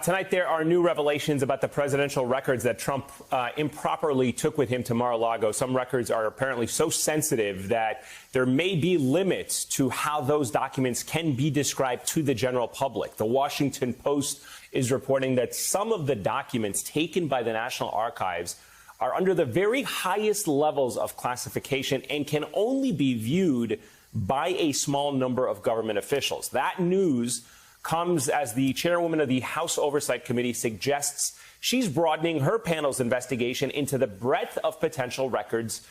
Tonight, there are new revelations about the presidential records that Trump improperly took with him to Mar-a-Lago. Some records are apparently so sensitive that there may be limits to how those documents can be described to the general public. The Washington Post is reporting that some of the documents taken by the National Archives are under the very highest levels of classification and can only be viewed by a small number of government officials. That news comes as the chairwoman of the House Oversight Committee suggests she's broadening her panel's investigation into the breadth of potential records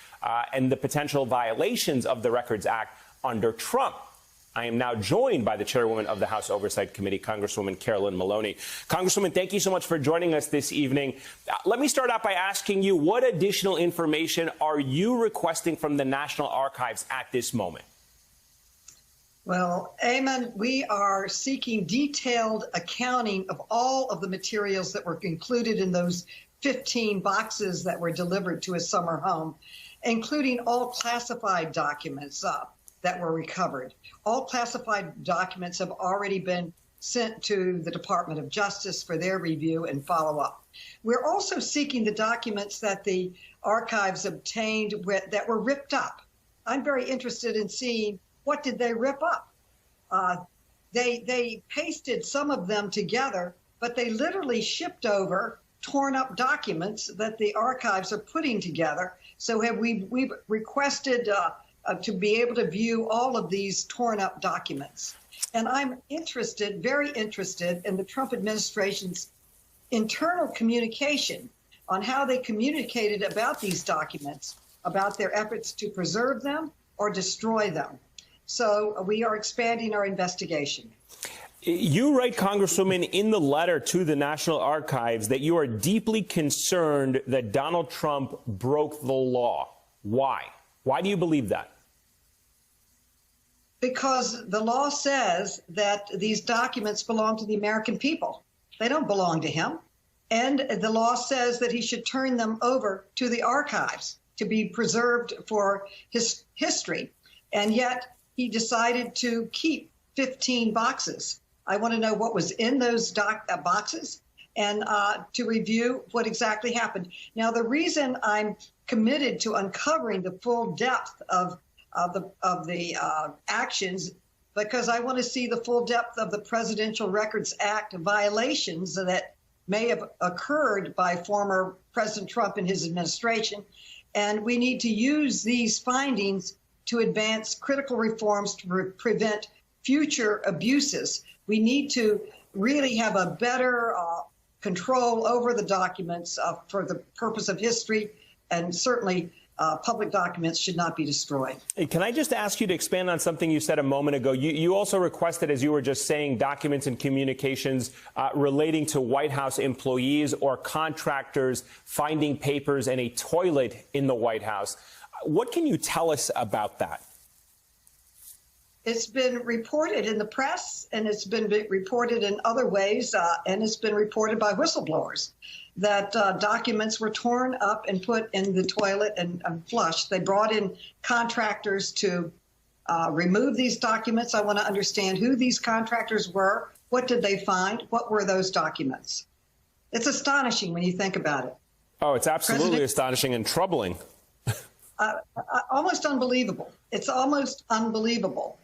and the potential violations of the Records Act under Trump. I am now joined by the chairwoman of the House Oversight Committee, Congresswoman Carolyn Maloney. Congresswoman, thank you so much for joining us this evening. Let me start out by asking you, what additional information are you requesting from the National Archives at this moment? Well, Eamon, we are seeking detailed accounting of all of the materials that were included in those 15 boxes that were delivered to his summer home, including all classified documents that were recovered. All classified documents have already been sent to the Department of Justice for their review and follow-up. We're also seeking the documents that the archives obtained that were ripped up. I'm very interested in seeing what did they rip up. They pasted some of them together, but they literally shipped over torn up documents that the archives are putting together. So we've requested to be able to view all of these torn up documents. And I'm interested, very interested, in the Trump administration's internal communication on how they communicated about these documents, about their efforts to preserve them or destroy them. So we are expanding our investigation. You write, Congresswoman, in the letter to the National Archives that you are deeply concerned that Donald Trump broke the law. Why? Why do you believe that? Because the law says that these documents belong to the American people. They don't belong to him. And the law says that he should turn them over to the archives to be preserved for his history. And yet he decided to keep 15 boxes. I want to know what was in those boxes and to review what exactly happened. Now, the reason I'm committed to uncovering the full depth of the actions, because I want to see the full depth of the Presidential Records Act violations that may have occurred by former President Trump and his administration. And we need to use these findings to advance critical reforms to prevent future abuses. We need to really have a better control over the documents for the purpose of history, and certainly public documents should not be destroyed. Can I just ask you to expand on something you said a moment ago? You also requested, as you were just saying, documents and communications relating to White House employees or contractors finding papers in a toilet in the White House. What can you tell us about that? It's been reported in the press, and it's been reported in other ways, and it's been reported by whistleblowers that documents were torn up and put in the toilet and flushed. They brought in contractors to remove these documents. I want to understand who these contractors were. What did they find? What were those documents? It's astonishing when you think about it. Oh, it's absolutely astonishing and troubling. Almost unbelievable. It's almost unbelievable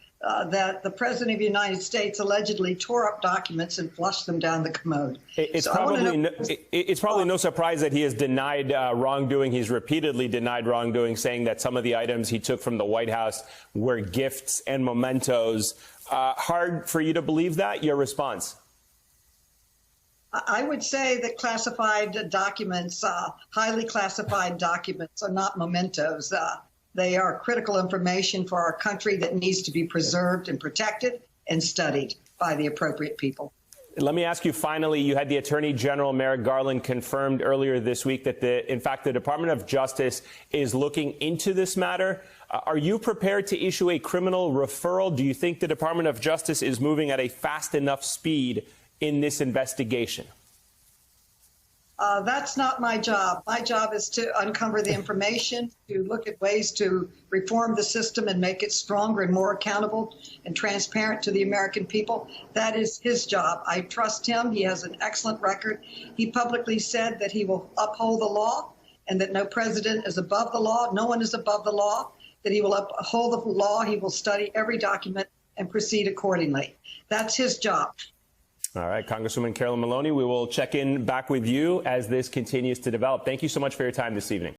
that the President of the United States allegedly tore up documents and flushed them down the commode. It's probably no surprise that he has denied wrongdoing. He's repeatedly denied wrongdoing, saying that some of the items he took from the White House were gifts and mementos. Hard for you to believe that? Your response? I would say that classified documents, highly classified documents, are not mementos. They are critical information for our country that needs to be preserved and protected and studied by the appropriate people. Let me ask you finally, you had the Attorney General Merrick Garland confirmed earlier this week that, in fact, the Department of Justice is looking into this matter. Are you prepared to issue a criminal referral? Do you think the Department of Justice is moving at a fast enough speed in this investigation? That's not my job. My job is to uncover the information, to look at ways to reform the system and make it stronger and more accountable and transparent to the American people. That is his job. I trust him. He has an excellent record. He publicly said that he will uphold the law and that no president is above the law. No one is above the law, that he will uphold the law. He will study every document and proceed accordingly. That's his job. All right, Congresswoman Carolyn Maloney, we will check in back with you as this continues to develop. Thank you so much for your time this evening.